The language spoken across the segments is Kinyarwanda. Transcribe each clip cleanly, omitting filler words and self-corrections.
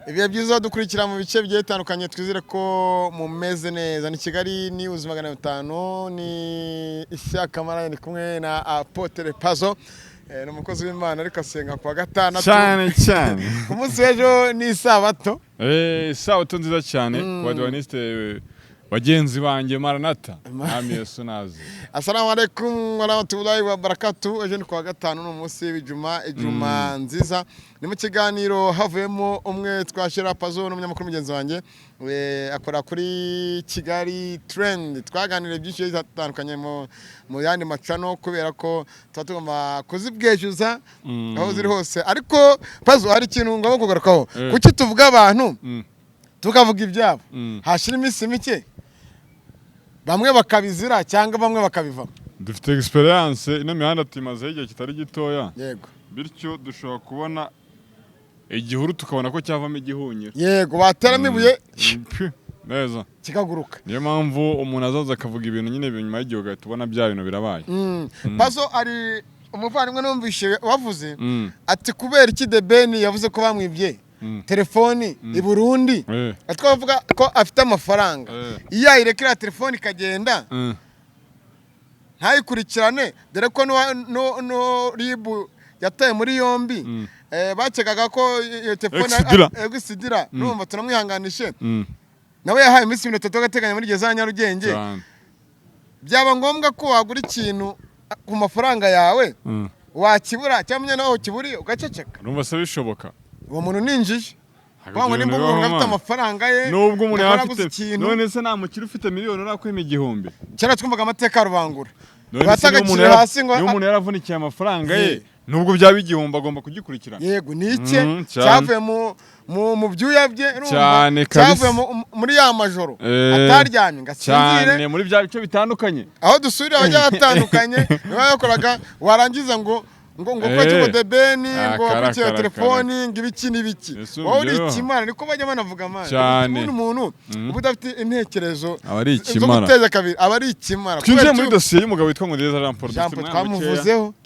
Ibihe byiza dukurikira mu bice bigiye bitandukanye twizere ko mumeze neza. Ni Kigali ni ubuzima 500 ni Ishyaka Maraya ni kumwe na Apotre Pazo. Ni umukozi w'Imana ariko asenga kwa gatandatu. Cyane. Ku munsi w'ejo ni Sabato. Sabato nziza cyane ku Adventiste bagenzi banjye Maranatha. Ami Yesu nazi. Assalamu alaikum wa rahmatullahi wa barakatuh. Ejo ni kwa gatanu no munsi w'Ijuma nziza. Ni mu kiganiro havuyemo umwe twashira Pazo n'umunyamakuru mugenzi wanjye akora kuri Kigali Trend. Twaganire byinshi bitandukanye mu yandi macano kubera ko tugomba kuzibwejuza aho ziri hose. Ariko Pazo hari ikintu ngomba kugarukaho. Kuki tuvuga abantu tukavuga ibyabo hashira iminsi mike bamwe bakabizira cyangwa bamwe bakabivamo. Dufite experience ino mihanda timaze igihe kitari gitoya. Yego. Bityo dushobora kubona igihuru tukabona ko cyavamo igihunyira. Yego bateramo ibuye neza kikaguruka. Niyo mpamvu umuntu azaza akavuga ibintu nyine binyuma y'igihugu tubona bya bintu birabaye. Pazo ari umuvandimwe numvishe wavuze ati kubera iki The Ben yavuze ko bamwibye telefoni i Burundi atwavuga ko afite amafaranga iyo ayirekera telefoni kagenda ntayikurikirane dore ko no ribu yataye muri yombi bakekaga ko telefoni egisidira numva tunamwihanganishe nawe yahaye iminsi 3 gateganya muri geza Nyarugenge byaba ngombwa ko wagura ikintu ku mafaranga yawe wakibura cyangwa naho kiburi ugaceceka numva se bishoboka uwo muntu ninjije kwangwa nimba umuntu afite amafaranga ye nubwo umuntu yafite none se nta mukiri ufite miliyoni urakwima igihumbi cyara twumvaga amateka rubangura batagakire hasi ngo umuntu yaravunikiye amafaranga ye nubwo byaba igihumbi agomba kugikurikirana yego nike cyavuye mu byuya bye cyavuye muri ya majoro ataryamye ngasinzire cyane muri bya bice bitandukanye aho dusubira abajya batandukanye niba yakoraga warangiza ngo kwete The Ben ngo kukiye telefoni ngibiki nibiki wowe uri ikimana niko bajya banavuga amana umuntu ubudafite intekerezo zo guteza kabiri abari ikimana twinjiye muri dosiye y'umugabo witwa Ngodeza Jean Paul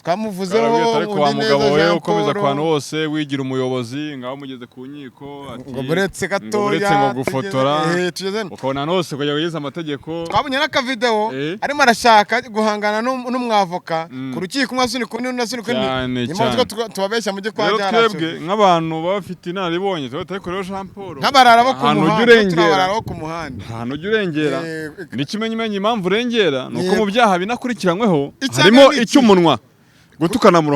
twamuvuzeho ariko wa mugabo we ukomeza kwano wose wigira umuyobozi ngaho mugeze ku nyiko ati ngo buretse gatoya ngo gufotora ukabona nose kujya kugeza amategeko twabonye n'aka video arimo arashaka guhangana n'umwavoka ku rukiko umwasuni kuni n'asuni cyane tubabeshya mujye kwa jara twebwe nk'abantu bafite inaribonye tubatekoreho Jean Paul nk'abarara bo ku muhanda ahantu ujya urengera n'ikimenyimenyi impamvu urengera nuko mu byaha binakurikiranyweho harimo icy'umunwa gutukana mu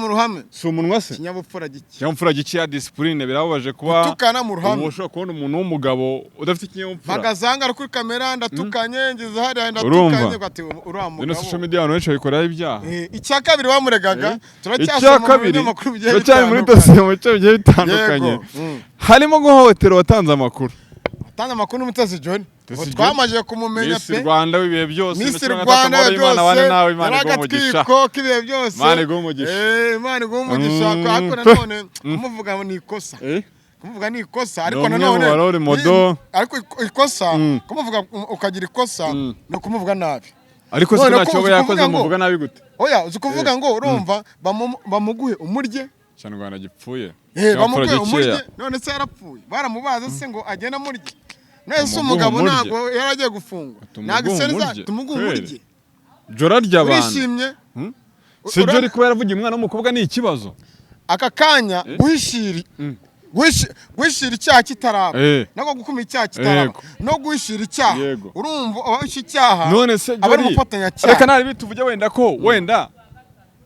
ruhame si umunwa se kinyabupfura giki ya discipline birababaje kuba gutukana mu ruhame ushobora kubona umuntu w'umugabo udafite ikinyabupfura magazanga ari kuri kamera ndatukanye ngeze hari ndatukanye ati uramugabo ino social media abantu benshi bikoraho ibyaha icya kabiri bamuregaga turacyasoma mu binyamakuru bigiye bitandukanye muri dosiye mu bice bigiye bitandukanye harimo guhohotera watanze amakuru n'umutasi John twamaje kumumenya pe Miss Rwanda w'ibihe byose Miss Rwanda byose yaragatwiko kibihe byose Imana igumugisha Imana igumugisha akora none kumuvuga ni ikosa kumuvuga ni ikosa ariko nanone ariko ikosa kumuvuga ukagira ikosa no kumuvuga nabi ariko se nacyo yakoze umuvuga nabi gute oya uzi kuvuga ngo urumva bamuguhe umurye cyane Rwanda gipfuye bamuguhe umurye none se yarapfuye baramubaza se ngo agenda murye nese umugabo ntago yaragiye gufungwa ntago serza tumuguhe umurye jora ry'abantu urishimye se jori ko yaravugiye umwana w'umukobwa ni ikibazo aka kanya guhishira icyaha kitaraba nako gukuma icyaha kitaraba no guhishira icyaha urumva abashyi icyaha none se abari mufatanya cyaha reka nari bituvuge wenda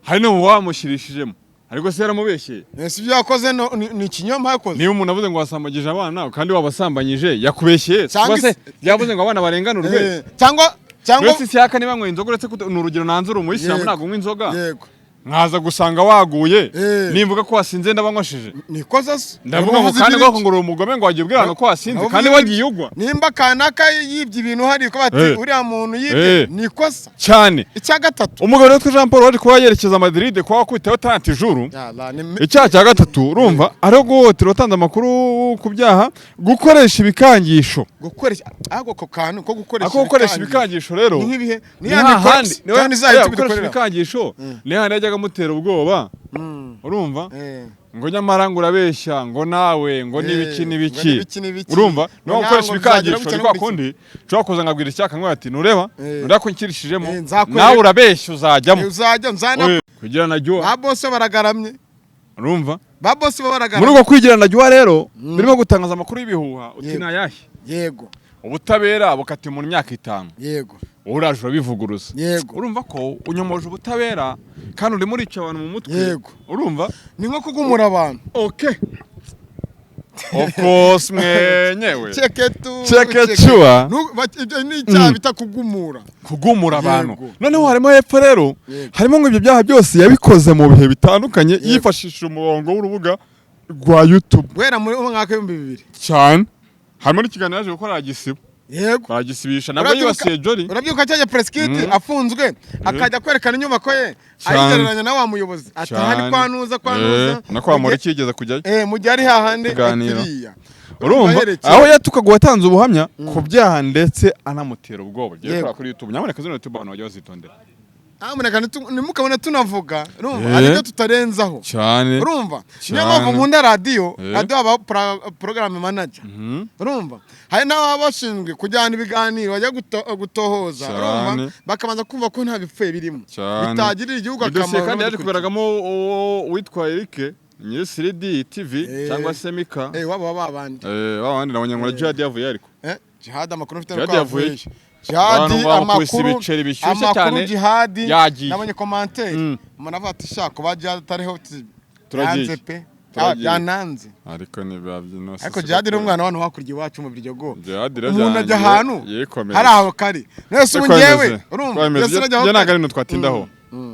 hari no wamushirishijemo ariko se yaramubeshye ese ibyo yakoze ni ikinyoma yakoze niba umuntu avuze ngo wasambagije abana kandi wabasambanyije yakubeshye se yavuze ngo abana barenganurwe cyangwa wese siyaka niba ngo inzoga uretse ni urugero nanzura umuyisilamu ntabwo unywa inzoga yego nkaza gusanga waguye nimvuga ko wasinze ndabanywashije nikoza se ndavuga ngo kandi ngo ngorora umugome ngo wagiye ubwirana ko wasinze kandi wagiye ugwa nimba kanaka yibye ibintu hari ko bati uriya muntu yibye nikosa cyane icya gatatu umugabo witwa Jean Paul waje kuba yerekeza Madrid kwa wakubitaho 30 jours icyaha cya gatatu urumva ari guhotera utanze amakuru ku byaha gukoresha ibikangisho ako kantu ko gukoresha ibikangisho rero ni nk'ibihe ni hahandi ni za ibikangisho ni hahandi yajyaga amutera ubwoba urumva ngo nyamara ngo urabeshya ngo nawe ngo n'ibiki urumva no gukoresha ibikangisho ni kwa kundi ushobora kuza nkabwira icyaka nkwe ati nureba ko nkirishijemo nawe urabeshya uzajyamo kugira najyo ba boss baragaramye urumva ba boss baragaramye muri uko kwigira najyo rero birimo gutangaza amakuru y'ibihuha uti nayahe yego ubutabera bukati mu myaka 5 yego uraje urabivuguruza yego urumva ko unyomoje ubutabera kandi uri muri icyo abantu mu mutwe yego urumva ni nko kugumura abantu okay of course mwenyewe cheketua ni icyaha bita kugumura abantu noneho harimo hepfo rero harimo ngo ibyo byaha byose yabikoze mu bihe bitandukanye yifashishije umurongo w'urubuga rwa YouTube wera muri mwaka w'2000 cyane harimo n'ikiganiro yaje gukora agisibo yego aragisibisha nabwo yibasiye Jolly urabyuka cyane preskit afunzwe akajya kwerekana inyubako ye ayigereranya na wa muyobozi atahari kwanuza nakwa muri kigeze kujyayo mu gihe ari hahande atiriya urumva aho yatukaga watanze ubuhamya ku byaha ndetse anamutera ubwoba giye kuri YouTube nyamuneka zino YouTube abantu bajya bazitondera amuneka nimukabona tunavuga urumva ariko tutarenzaho cyane urumva niyo mpamvu nkunda radio aba program manager urumva hari n'abashinzwe kujyana ibiganiro bajya gutohoza urumva bakabanza kumva ko nta bipfuye birimo bitagirira igihugu akamaro kandi yaje kugaragamo witwa Eric nyiri 3D TV cyangwa Semika wabo babandi nabonye ngo Jihad yavuye ariko Jihad amakuru mfite ko yavuye Jihadi amakuru Jihadi nabonye commentaire umuntu avuga ati shaka ba Jihadi atariho turanze pe yananze ariko ni babyino ariko Jihadi ni umwana w'abantu hakurya iwacu mu Biryogo umuntu ajya ahantu hari aho kari nese ubu ngewe urumva nese najya aho nagari no twatindaho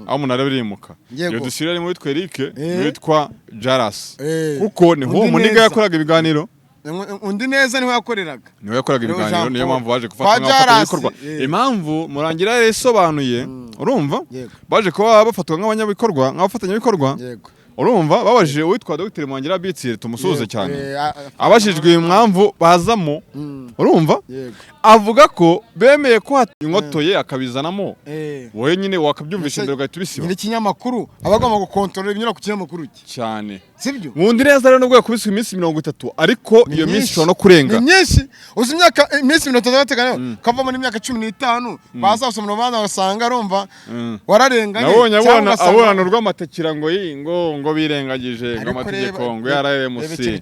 aho umuntu arabirimuka iyo dusirire mu witwa Eric witwa Jaras kuko ni ho muniga yakoraga ibiganiro undi neza niho yakoreraga ibiganiro niyo mpamvu baje gufata nk'abafatanyabikorwa impamvu murangira yasobanuye urumva baje kuba bafatwa nk'abafatanyabikorwa urumva babajije uwitwa Dr Murangira Bitsire tumusuze cyane abashijwe impamvu bazamo urumva avuga ko bemeye ko inkotoye akabizanamo wowe nyine wakabyumvisha mbere ugahita ubisiba ni ikinyamakuru abagomba gukontorora ibinyura ku kinyamakuru cyane sibyo mundi neza rero nubwo yakubiswe iminsi 30 ariko iyo minsi ishobora no kurenga ni myinshi uzi imyaka iminsi 30 bateganya kavamo n'imyaka 15 bazasoma n'abana basanga urumva wararenganye nabonye abona rw'amatekira ngo birengagije ngo amategeko ngo RMC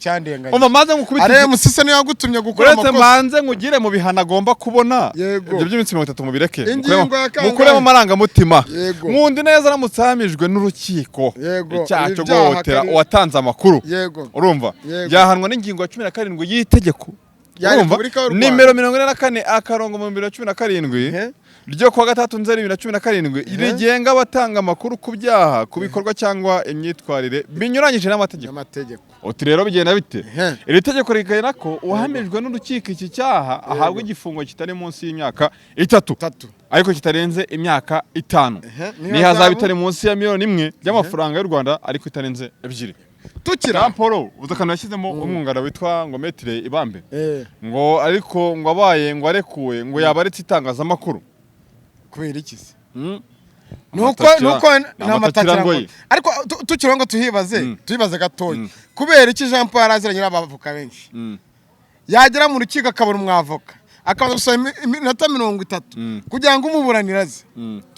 umva maze ngukubita RMC se niyo yagutumye gukora amakosa manze ngugire mu bihana agomba kubona ibyo by'iminsi 30 mu bireke mukuremo amarangamutima mundi neza aramutsamijwe n'urukiko icyaha cyo guhotera uwatanze amakuru urumva yahanwa n'ingingo ya 17 y'itegeko urumva nimero 44 akarongo mu 2017 ryo kwa 3 Nzeri 2017 rigenga abatanga amakuru ku byaha ku bikorwa cyangwa imyitwarire binyuranyije n'amategeko oti rero bigenda bite iri tegeko rigena ko uhamijwe n'urukiko iki cyaha ahabwa igifungo kitari munsi y'imyaka 3 ariko kitarenze imyaka 5 ni hazaba itari munsi ya miliyoni 1 y'amafaranga y'u Rwanda ariko itarenze 2 tukira Paul uzakana yashyizemo umwungara witwa ngo Metre Ibambe ngo ariko ngo abaye ngo arekuwe ngo yabaretse itangazamakuru kubera iki se nuko n'amatakira ariko tukira ngo tuhibaze gatoya kubera iki Jean Paul araziranye n'abavoka benshi yagera mu rukiko akabura umwavoka akaza gusaba iminota 30 kugira ngo umuburaniraze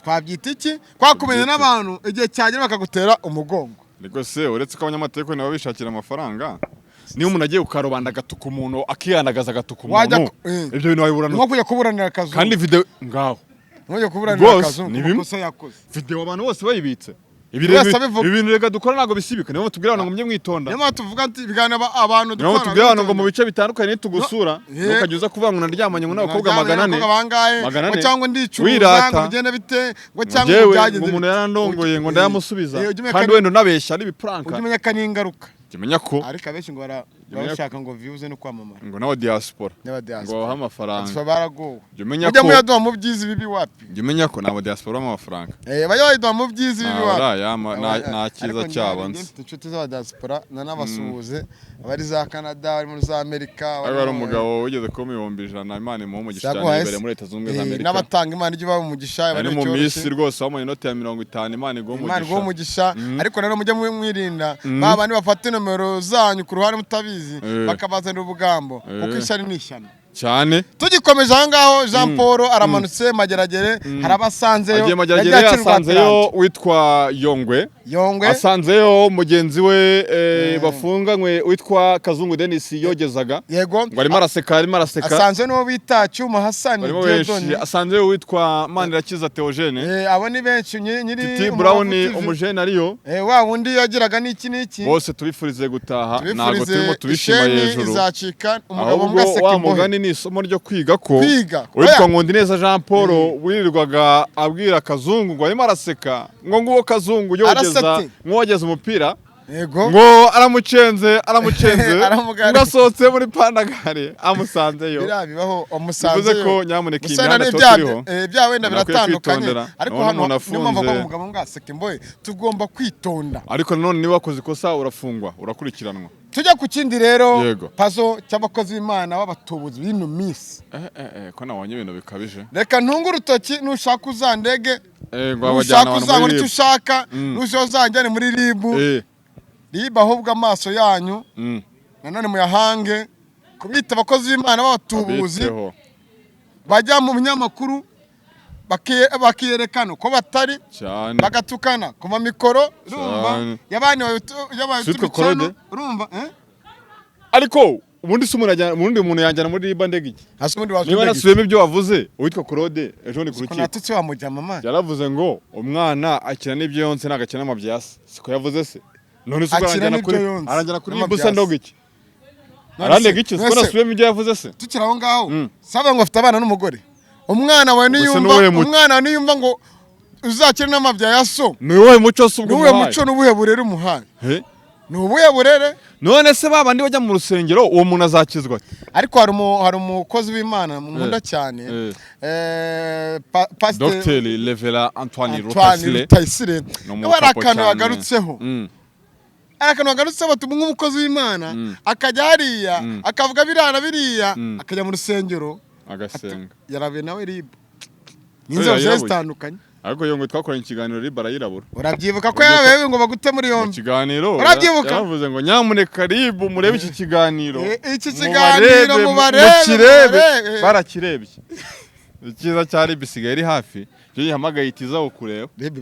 twabyita iki kwakumenya n'abantu igihe cyagera bakagutera umugongo niko se uretse ko abanyamategeko nabo bishakira amafaranga niyo umuntu agiye ukarubanda gatuka umuntu akiyanagaza gatuka umuntu ibyo bintu wabiburana nko kujya kuburanira akazu kandi video ngaho nko kuburanira akazu kuko yakoze video abantu bose bayibitse ibintu rega dukora nago bisibika niyo tubwira abantu ngo mye mwitonda niyo tuvuga ati bigana abantu dukora niyo tubwira abantu ngo mu bice bitandukanye tugusura ukajya kuvuga ngo naryamanye ngo n'abakobwa 400 cyangwa ndicuruza ngo bigenda bite ngo cyangwa byageze umuntu yarandongoye ngo ndayamusubiza kandi wendo nabeshya ari bipranka ujye menya kaningaruka kimenya ko ariko abenshi ngo barashaka ngo views no kwamamara ngo nawe diaspora ngo baha amafaranga baragowe kimenya ko muyaduha mu byizi bibi wapi kimenya ko nabo diaspora amafaranga bajya bayiduha mu byizi bibi wapi nta kiza cyabo inshuti z'aba diaspora nanabasuhuze abari za Canada bari muri za Amerika ari umugabo wigeze ko 100,000 Imana imuha umugisha imbere muri Leta Zunze za Amerika n'abatanga Imana ijye baba umugisha bari mu Miss rwose bamwe inoti ya 50 Imana iguha umugisha ariko rero mujye mwirinda babandi bafata nomero zanyu ku ruhare mutabizi bakabazanira ubugambo kuko ishyari ni ishyano cyane. Tugikomeje aho ngaho Jean Paul aramanutse Mageragere harabasanzeyo yasanzeyo witwa Yongwe asanzeyo mugenzi we bafunganywe witwa Kazungu Denis yogezaga yego ngo arimo araseka asanze no bita Cyuma Hassan Diodone asanzeyo witwa Manirakiza Theogene abo ni benshi nyiri Titi Brown umujene ariyo wa wundi yagiraga n'iki bose tubifurize gutaha ntago turimo tubishima hejuru izacika umugabo mwaseke ni isomo ryo kwiga ko witwa Nkundineza Jean Paul wirirwaga abwira Kazungu ngo arimo araseka ngo nguwo Kazungu yogeza mwogeza umupira ngo aramucenze ngasohotse muri Pandagare amusanzeyo birabibaho umusanzeyo bivuze ko nyamuneka imyanda turiho bya wenda biratandukanye ariko hano niyo mpamvu umugabo ngaseke mboye tugomba kwitonda ariko none niba wakoze ikosa urafungwa urakurikiranwa. Tujya ku kindi rero pazo cy'abakozi b'Imana b'abatubuzi b'ino Miss ko nabonye ibintu bikabije reka ntunga urutoki nushaka uzandege ngo abajyana abantu muri ushaka nuzozanjane muri RIB ahubwo amaso yanyu nanone muyahange kubita abakozi b'Imana b'abatubuzi bajya mu binyamakuru bakiyerekana ko batari bagatukana ku mamikoro urumva yabani y'abayutubicano urumva ariko ubundi umuntu yanjyana muri RIB ndege iki niba nasubiyemo ibyo wavuze uwitwa Claude ejo ni kurukiko natutse wamujya mama yaravuze ngo umwana akina n'ibyo yonse nagakina amabyasi siko yavuze se none se aranjyana kuri RIB usa ndogo iki arandega iki siko nasubiyemo ibyo yavuze se tukira aho ngaho saba ngo afite abana n'umugore umwana wawe niyumva ngo uzakire n'amabya ya so niwe muco subwo niwe muco n'ubuhe burere umuhaye nubuye burere none se babandi bajya mu rusengero uwo muntu azakizwa ariko hari umukozi w'Imana nkunda cyane Dr. Levera Antoine Rutayisire arakano yagarutseho batuma nk'umukozi w'Imana akajya hariya akavuga biriya akajya mu rusengero agasenga yarabe nawe RIB n'inzozi zitandukanye ariko yongo twakoranye ikiganiro RIB arayirabura urabyibuka ko yabewe ngo bagute muri yombi ikiganiro urabyibuka yavuze ngo nyamuneka RIB murebe iki kiganiro mubarebe barakirebye ikiza cya RIB sigaye iri hafi iyo yihamagaye itiza kureba RIB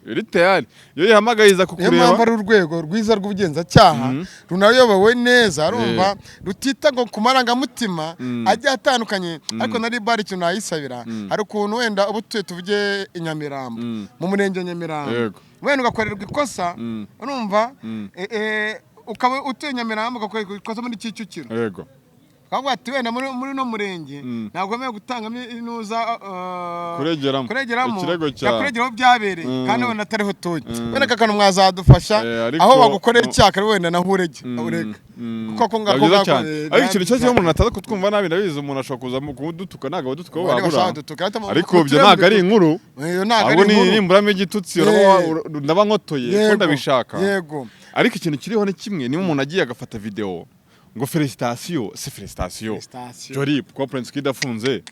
iri tayari iyo yihamagaye iza kukureba niyo mpamvu ari urwego rwiza rw'ubugenzacyaha runayobowe neza rumva rutita ngo ku marangamutima ajya atandukanye ariko na RIB hari ikintu nayisabira hari ukuntu wenda ubu tuvuge i Nyamirambo mu murenge wa Nyamirambo wenda ugakorerwa ikosa urumva ukaba utuye Nyamirambo ugakorerwa ikosa muri Kicukiro yego kavuga ati wenda muri no murenge nagomeye gutanga inuza kuregeramo yakuregeraho byabereye kandi wenda atariho tuye wenda kakano mwazadufasha aho bagukorera icyaka wenda naho urega kuko ngako ariko ikintu cyose umuntu ataza kutwumva nabi ndabizi umuntu ashobora kuza kudutuka ntago badutuka bo babura ariko ibyo ntago ari inkuru ahubwo nirimburamo igitutsi ndaba nkotoye ko ndabishaka ariko ikintu kiriho ni kimwe niba umuntu agiye agafata video ngo felicitation Jori kwa Prince Kid afunze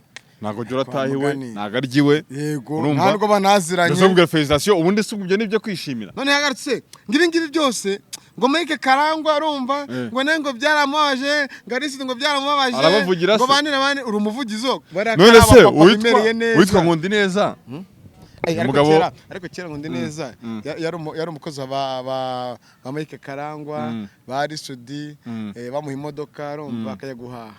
nago Jora tahiwe nagaryiwe yego ntabwo banaziranye ndazubwira felicitation ubundi subyo nibyo kwishimira none yagarutse ngibi byose ngo Mike Karangwa arumva ngo nengo byaramubaje ngarisi ngo byaramubabaje ngo banira bane uri umuvugizo none se witwa Nkundineza umugabo ariko kera Nkundineza yari umukozi wa Mike Karangwa bari Sudi bamuha imodoka arumva akajya guhaha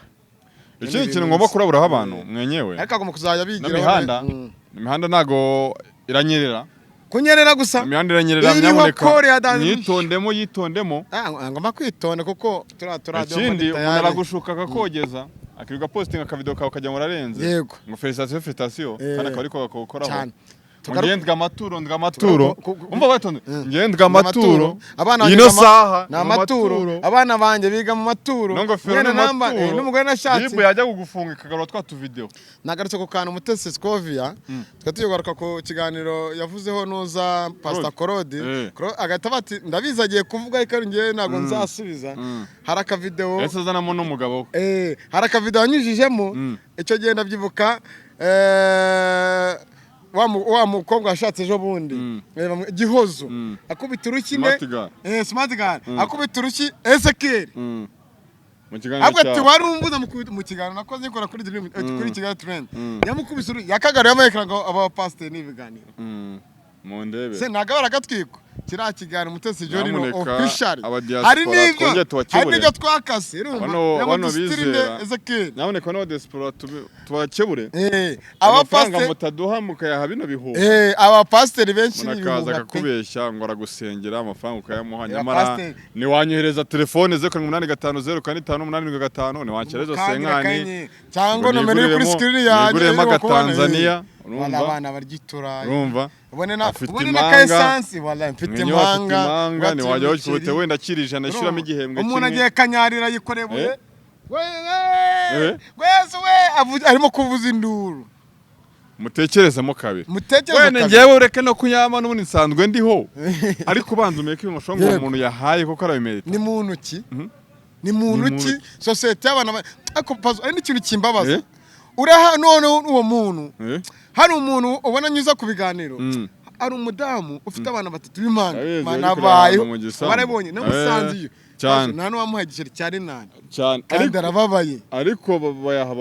iki kintu ngomba kuraburaho abantu mwenyewe ariko agomba kuzajya bigira imihanda nago iranyerera kunyerera gusa imihanda iranyerera nyamuneka yitondemo ngomba kwitonda kuko turadio ikindi umuntu aragushuka akakogeza akiruka posting akavideo kawe kajya murarenze ngo felicitation kandi akaba ariko gakora ngendwa amaturo umva batonde ngendwa amaturo ino saha ni amaturo abana banjye biga mu maturo n'umugore nashatse Bibu yajya kugufunga ikagarura twa tuvideo nagarutse ku kantu Mutesi Scovia twatuyogaruka ku kiganiro yavuzeho nuza Pastor Claude agahita bati ndabizi agiye kuvuga ariko ngiye ntabwo nzasubiza hari akavideo ese azanamo n'umugabo hari akavideo anyujijemo icyo gihe ndabyibuka wa mukobwa washatse ejo bundi Gihozo akubita urukine Smart Girl akubita uruki Ezekiel mu kiganiro cyawe ati wari umbuza mu kiganiro nakoze ikora kuri Kigali Trend yamukubise yakagaruye amayekara ngo aba pastor n'ibiganiro mu ndebe se nagabara gatwiko kiriya kiganiro Mutesi Jolino official hari n'ibyo twakase bano bizera naboneka no diaspora tubakebure abapasiteri mutaduha mukayaha bino bihuha aba pasiteri benshi nakaza kakubeshya ngo aragusengera amafaranga ukayamuha nyamara ni wanyohereza telefone 08504585 ni wanchereza senkani cyangwa nomero iri kuri screen yanjye iri Tanzania urumva abana baryitura urumva ubone na essence wala mfite impanga ni wajya ukubute wenda kirijana ishyuramo igihembwe kimwe umuntu agiye kanyarira yikorebuye Yesu arimo kuvuza induru mutekerezemo kabiri wene ngewe ureke no kunyama n'ubundi nsanzwe ndiho ariko ubanza umeke umushongo umuntu yahaye kuko arabimerita ni muntu ki ni muntu ki societe y'abana ako pazo ari n'ikintu kimbabaza uraha none uwo muntu hari umuntu ubona nyuza ku biganiro ari umudamu ufite abana batatu b'impanga manabaye barabonye namusanziyo cyane nta n'uwamuhaye igiceri cyari nani kandi arababaye ariko bayaha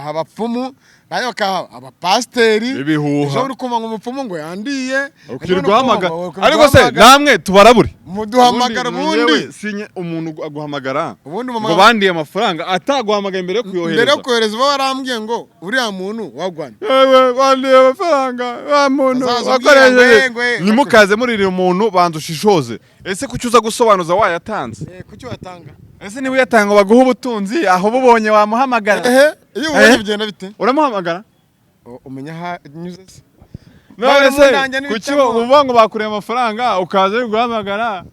abapfumu nayo bakaha abapasiteri ibihuha uri kumva ngo umupfumu ngo yandiye ukirwahamagara ariko se namwe tubarabure muduhamagara ubundi sinye umuntu aguhamagara ngo bandiye amafaranga ataguhamagaye mbere yo kuyohereza bo barambwiye ngo uriya muntu wagwana yewe bandiye amafaranga wa muntu wakoresheje nimukaze muririra umuntu bandushishoze ese kucyuza gusobanuza wayatanze kuki watanga ese niba uyatanga baguha ubutunzi aho bubonye wamuhamagara iyo ubonye bigenda bite uramuhamagara umenya nyuze se none se kuki uvuga ngo bakureye amafaranga ukaza guhamagara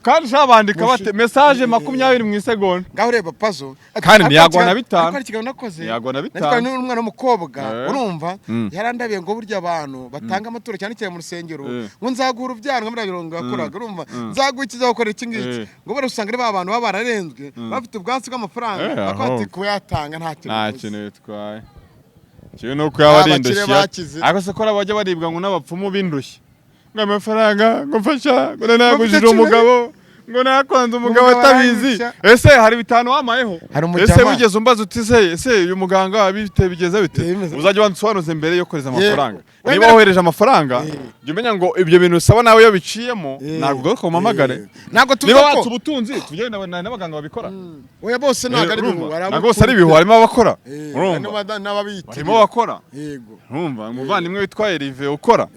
kandi shabandika bate message 20 mu isegonda ngaho reba pazo kandi ntiyagwana 5 ariko ari kiganiro nakoze yagwana 5 natwa n'umwana w'umukobwa urumva yarandabiye ngo burya abantu batanga amaturo cyane cyane mu rusengero ngo nzagura ubyaro ngamira birongo yakoraga urumva nzagukiza gukora iki ngiki ngo barusanga ari abantu baba bararenzwe bafite ubwansi bw'amafaranga akati kuyatanga nta kintu bitwaye cyo no kuyabarindishya ariko se ko abajya baribwa ngo n'abapfumu bindushye ngo amafaranga ngo mfasha ngo nagujije umugabo ngo nakwanze umugabo atabizi ese hari bitanu wamayeho ese wigeze umbaza uti ese uyu muganga bite bigeze bite uzajya wansobanuze mbere yo koreza amafaranga niba wohereje amafaranga jya umenya ngo ibyo bintu usaba nawe yo biciyemo ntabwo ko mamagare niba watse ubutunzi tujye n'abaganga babikora oya bose ntabwo ari bihu ntabwo bose ari bihu harimo abakora harimo abakora urumva umuvandimwe witwaye Rive ukora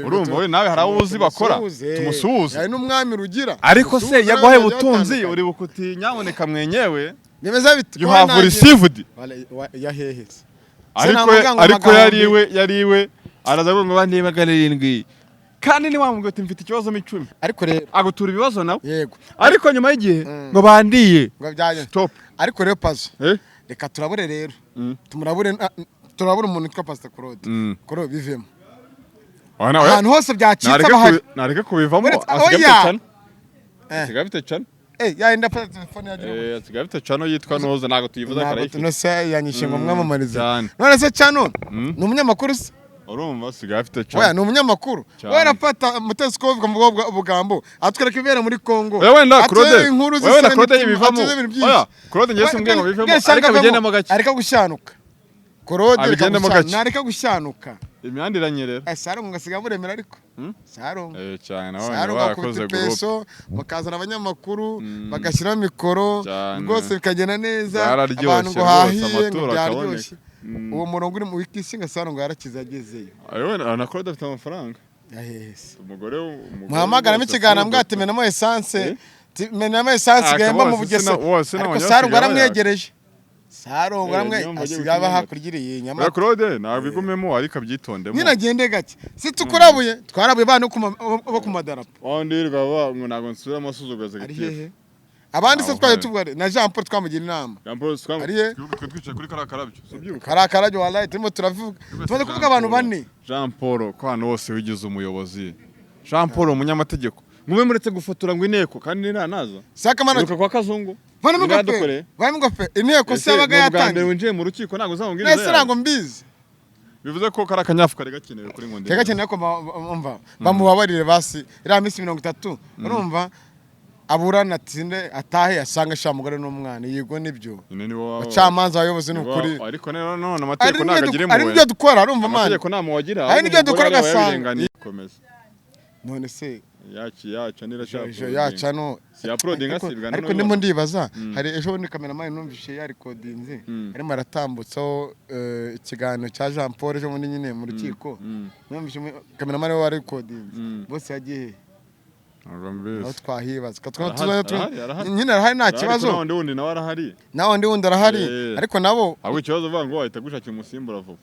urumva we nawe hari abo uzi bakora tumusuhuze hari n'umwami rugira ariko se yaguhaye ubutunzi uri bukuti nyaboneka mwenyewe nimeza bite you have received yahehese ariko yariwe araza ngo bandi bagarindwi kandi ni wamubwo ati mfite ikibazo m'icumi ariko rero agutura ibibazo nawe yego ariko nyuma y'igihe ngo bandiye stop ariko rero pazo reka turabure rero turabure umuntu witwa Pastor Claude koro bivemo ahantu hose byacitse abahari nareka kubivamo asigaye afite cano yenda telefone yagira asigaye afite cano yitwa Noza ntago tuyivuza karayifite none se yanyishe ngo mwamamarize none se cano ni umunyamakuru se urumva asigaye afite cano oya ni umunyamakuru werafata Mutesi Scovia mu bugambo atwereka ibera muri Kongo wenda Claude yibivamo oya Claude ngese mbwiye ngo bivemo ariko bigendemo gake ariko gushanuka Claude nareka gushanuka imyanda iranyerera Sarongo ngasiga buremera ariko Sarongo cyane nawe wakoze group mukazana abanyamakuru bagashyira mikoro rwose bikagena neza abantu ngo hahiye byaryoshye uwo murongo uri mu wikisinga Sarongo yarakiza agezeyo na Claude afite amafaranga yahese umugore muhamagaramo ikiganiro mbwatimenamo essence menamo essence gahemba mu Bugesera ariko Sarongo aramwegereje Sarongo ramwe asigaye bahakurigiriye nyama Claude nabigumemo ariko abyitondemo nyina gende gake si tukurabuye twarabuye bana bo ku madarapo ondirwa ntago nsubira amasuzugaze gitiye abandi se twaje tubware na Jean Paul twamugira inama Jean Paul twamugiye twicaye kuri karakarabyo subyibuka karakarabyo wallahi turimo turavuga tumaze kuvuga abantu bane Jean Paul ko hano wose wigize umuyobozi Jean Paul umunyamategeko mube muretse gufotora ngo inteko kandi nanaza saka mana kwa kazungu Vami ngofe inteko se yabaga yatangiye bwa winjiye mu rukiko ntago uzamubwiriza nese rango mbizi bivuze ko karakanyafu kare gakenewe kuri ngo ndege gakenewe ko umva bamubabarire basi ira minsi 30 urumva aburana tinde atahe asanga sha mugore n'umwana yego nibyo acamanza abayobozi n'ukuri ariko none amategeko nagagire mu ari nibyo dukora urumva mana amategeko namo wagira ari nibyo dukora gasanga komeza none se yaca nirashaka yaca no si uploading asibwa no ariko ndimo ndibaza hari ejo ni cameraman numvishe ya recordinze arimo aratambutsaho ikiganiro cya Jean Paul ejo muri nyine mu rukiko numvishe cameraman we wa recordinze bose yagiye aho twahibaza nyine arahari nta kibazo nawe wundi arahari ariko nabo ahubwo ikibazo uvuga ngo wahita gushakira umusimbura vuba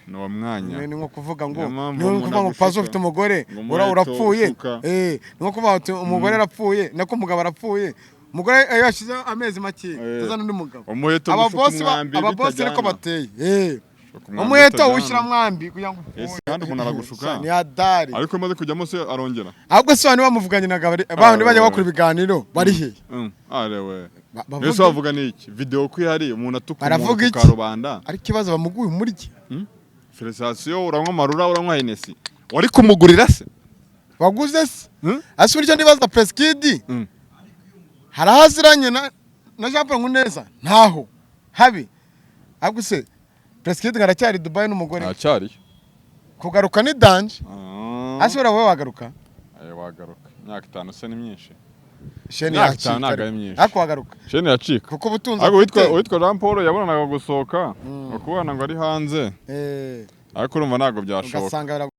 ni uwo mwanya ni nko kuvuga ngo pazo ufite umugore urapfuye ni nko kuvuga ngo umugore arapfuye nako umugabo arapfuye umugore yashize amezi make tuzana undi mugabo aba boss ariko bateye umuheto ushyira mwambi kugira ngo kandi umuntu aragushuka ni adari ariko maze kujyamo se arongera ahubwo se abantu bamuvuganye na abantu bajya bakora ibiganiro bari he arewe mbese bavuga niki video ko ihari umuntu atukura ku karubanda ari kibazo bamuguye umuryi Felicitation uranywa marura uranywa Hennessy wari kumugurira se waguze se ase buryo ndibaza Preskid harahaziranye na Jean Paul neza ntaho habi ahubwo se Preskid ngaracyari Dubai n'umugore acyari kugaruka ni danje asubira wowe wagaruka wagaruka myaka 5 se ni myinshi sheni yacika ako wagaruka sheni yacika kuko butunza ako witwa Jean Paul yabonanaga gusohoka ukubana ngo ari hanze ariko urumva ntago byashoboka